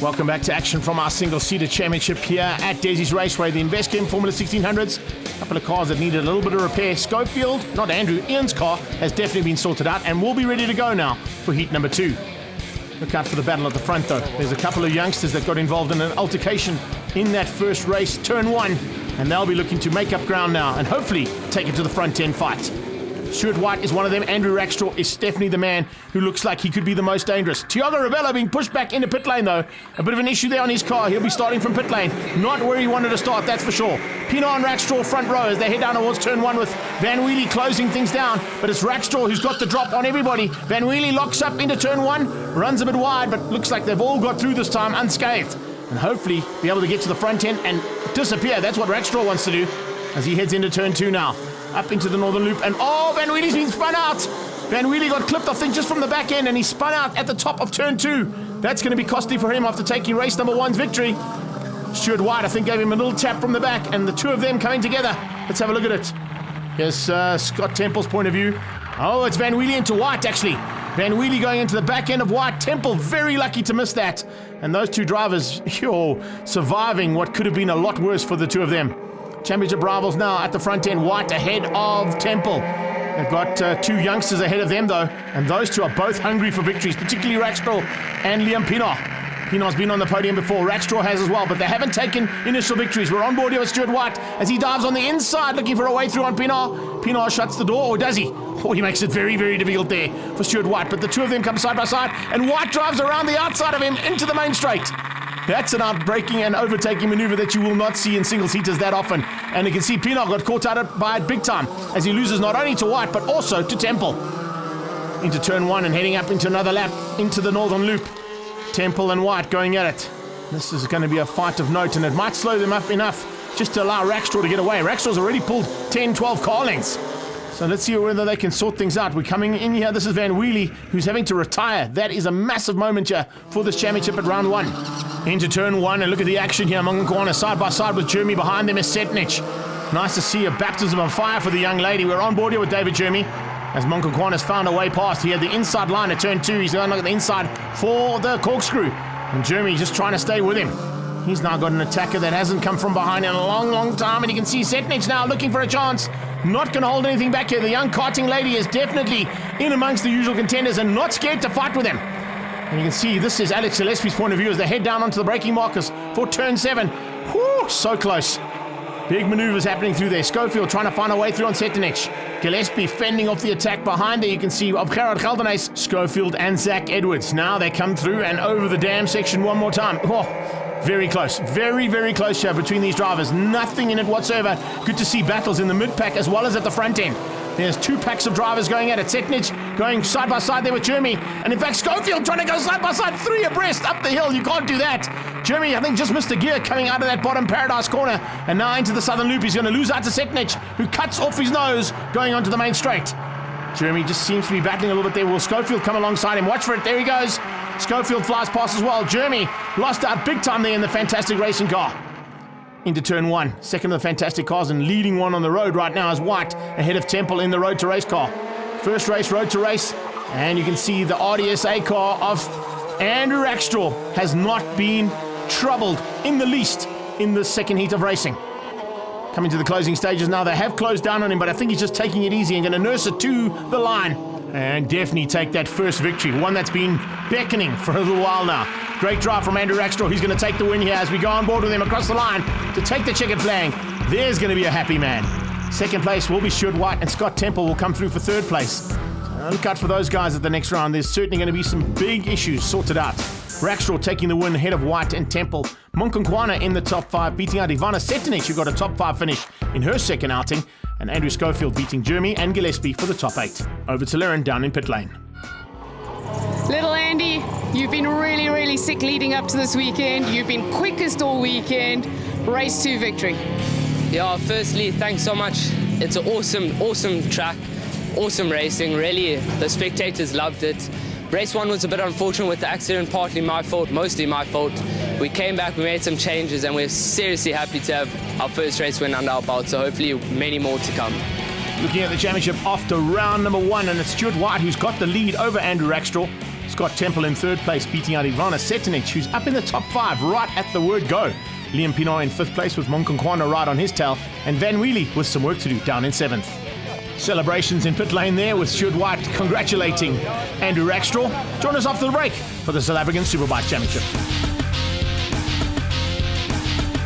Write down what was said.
Welcome back to action from our single-seater championship here at Dezzi's Raceway, the Investchem Formula 1600s. A couple of cars that needed a little bit of repair. Schofield, not Andrew, Ian's car has definitely been sorted out and will be ready to go now for heat number 2. Look out for the battle at the front though. There's a couple of youngsters that got involved in an altercation in that first race, turn 1, and they'll be looking to make up ground now and hopefully take it to the front 10 fight. Stuart White is one of them. Andrew Rackstraw is definitely the man who looks like he could be the most dangerous. Tiago REBELO being pushed back into pit lane though. A bit of an issue there on his car. He'll be starting from pit lane. Not where he wanted to start, that's for sure. Pienaar and Rackstraw front row as they head down towards turn 1 with Van Wheelie closing things down. But it's Rackstraw who's got the drop on everybody. Van Wheelie locks up into turn 1, runs a bit wide, but looks like they've all got through this time unscathed. And hopefully be able to get to the front end and disappear. That's what Rackstraw wants to do as he heads into turn 2 now. Up into the northern loop, and Van Wheelie's been spun out. Van Wheelie got clipped, I think, just from the back end, and he spun out at the top of turn 2. That's going to be costly for him after taking race number 1's victory. Stuart White, I think, gave him a little tap from the back, and the two of them coming together. Let's have a look at it. Here's Scott Temple's point of view. Oh, it's Van Wheelie into White, actually. Van Wheelie going into the back end of White. Temple very lucky to miss that. And those two drivers, surviving what could have been a lot worse for the two of them. Championship rivals now at the front end. White ahead of Temple. They've got two youngsters ahead of them though, and those two are both hungry for victories, particularly Rackstraw and Liam Pienaar. Pienaar's been on the podium before, Rackstraw has as well, but they haven't taken initial victories. We're on board here with Stuart White as he dives on the inside looking for a way through on Pienaar. Pienaar shuts the door, or does he? Oh, he makes it very, very difficult there for Stuart White, but the two of them come side by side, and White drives around the outside of him into the main straight. That's an outbraking and overtaking maneuver that you will not see in single-seaters that often. And you can see Pienaar got caught out by it big time as he loses not only to White but also to Temple. Into turn 1 and heading up into another lap into the northern loop. Temple and White going at it. This is going to be a fight of note, and it might slow them up enough just to allow Rackstraw to get away. Rackstraw's already pulled 10, 12 car lengths. So let's see whether they can sort things out. We're coming in here. This is Van Wheelie, who's having to retire. That is a massive moment here for this championship at round 1. Into turn 1, and look at the action here. Mongonkwana side by side with JERMY. Behind them is Setnich. Nice to see a baptism of fire for the young lady. We're on board here with David JERMY as Mongonkwana has found a way past. He had the inside line at turn 2. He's going to look at the inside for the corkscrew. And JERMY just trying to stay with him. He's now got an attacker that hasn't come from behind in a long, long time. And you can see Setnich now looking for a chance. Not going to hold anything back here. The young karting lady is definitely in amongst the usual contenders and not scared to fight with him. And you can see this is Alex Gillespie's point of view as they head down onto the braking markers for turn 7. Whew, so close. Big maneuvers happening through there. Schofield trying to find a way through on Setnich. Gillespie fending off the attack behind there. You can see of Gerard Geldenays, Schofield and Zach Edwards. Now they come through and over the dam section one more time. Oh, very close. Very, very close here between these drivers. Nothing in it whatsoever. Good to see battles in the mid-pack as well as at the front end. There's 2 packs of drivers going at it. Setnich going side by side there with JERMY. And in fact, Schofield trying to go side by side, 3 abreast up the hill. You can't do that. JERMY, I think, just missed a gear coming out of that bottom Paradise corner. And now into the southern loop. He's going to lose out to Setnich, who cuts off his nose going onto the main straight. JERMY just seems to be battling a little bit there. Will Schofield come alongside him? Watch for it. There he goes. Schofield flies past as well. JERMY lost out big time there in the fantastic racing car. Into turn 1, second of the fantastic cars and leading one on the road right now is White ahead of Temple in the road to race car. First race, road to race, and you can see the RDSA car of Andrew Rackstraw has not been troubled in the least in the second heat of racing. Coming to the closing stages now, they have closed down on him, but I think he's just taking it easy and going to nurse it to the line and definitely take that first victory, one that's been beckoning for a little while now. Great drive from Andrew Rackstraw. He's going to take the win here as we go on board with him across the line to take the checkered flag. There's going to be a happy man. Second place will be Stuart White, and Scott Temple will come through for third place. So look out for those guys at the next round. There's certainly going to be some big issues sorted out. Rackstraw taking the win ahead of White and Temple. Mongonkwana in the top 5, beating out Ivana Setnich, who got a top 5 finish in her second outing. And Andrew Schofield beating JERMY and Gillespie for the top 8. Over to Laren down in pit lane. Little Andy, you've been really, really sick leading up to this weekend. You've been quickest all weekend. Race 2 victory. Yeah, firstly, thanks so much. It's an awesome track, awesome racing. Really, the spectators loved it. Race 1 was a bit unfortunate with the accident, partly my fault, mostly my fault. We came back, we made some changes, and we're seriously happy to have our first race win under our belt, so hopefully many more to come. Looking at the championship after round number 1, and it's Stuart White who's got the lead over Andrew Rackstraw. Scott Temple in third place, beating out Ivana Setinic, who's up in the top 5 right at the word go. Liam Pinoy in 5th place with Monkonkwana right on his tail, and Van Wheelie with some work to do down in 7th. Celebrations in pit lane there with Stuart White congratulating Andrew Rackstraw. Join us after the break for the South African Superbike Championship.